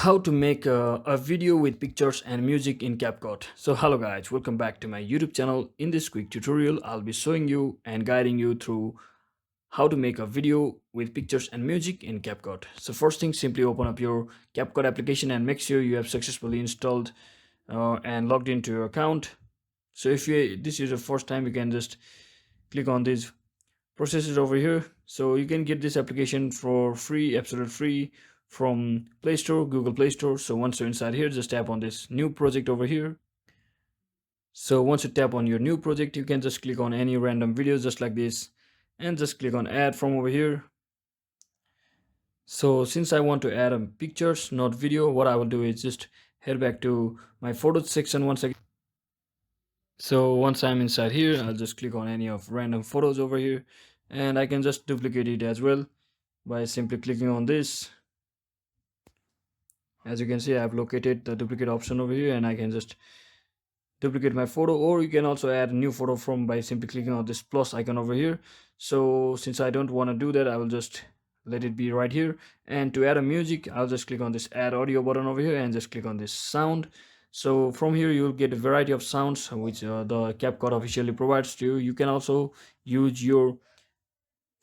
How to make a video with pictures and music in CapCut. So hello guys, welcome back to my YouTube channel. In this quick tutorial, I'll be showing you and guiding you through how to make a video with pictures and music in CapCut. So first thing, simply open up your CapCut application and make sure you have successfully installed and logged into your account. So if this is your first time, you can just click on these processes over here. So you can get this application for free, absolute free, from Play Store, Google Play Store. So once you're inside here, just tap on this new project over here. So once you tap on your new project, you can just click on any random video just like this and just click on add from over here. So since I want to add pictures, not video, what I will do is just head back to my photos section once again. So once I'm inside here, I'll just click on any of random photos over here, and I can just duplicate it as well by simply clicking on this. As you can see, I've located the duplicate option over here, and I can just duplicate my photo, or you can also add a new photo from by simply clicking on this plus icon over here. So since I don't want to do that, I will just let it be right here. And to add a music, I'll just click on this add audio button over here and just click on this sound. So from here you'll get a variety of sounds which the CapCut officially provides to you. You can also use your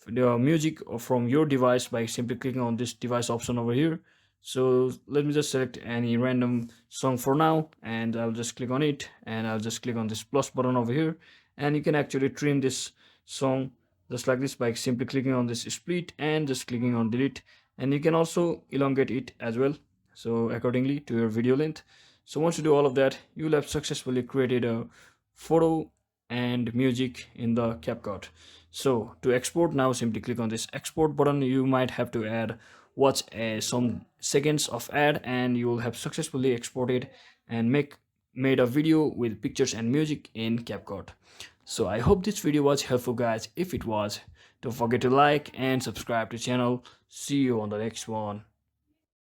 the music from your device by simply clicking on this device option over here. So let me just select any random song for now, and I'll just click on it, and I'll just click on this plus button over here, and you can actually trim this song just like this by simply clicking on this split and just clicking on delete. And you can also elongate it as well, so accordingly to your video length. So once you do all of that, you will have successfully created a photo and music in the CapCut. So to export now, simply click on this export button. You might have to watch some seconds of ad, and you will have successfully exported and made a video with pictures and music in CapCut. So I hope this video was helpful guys. If it was, don't forget to like and subscribe to the channel. See you on the next one.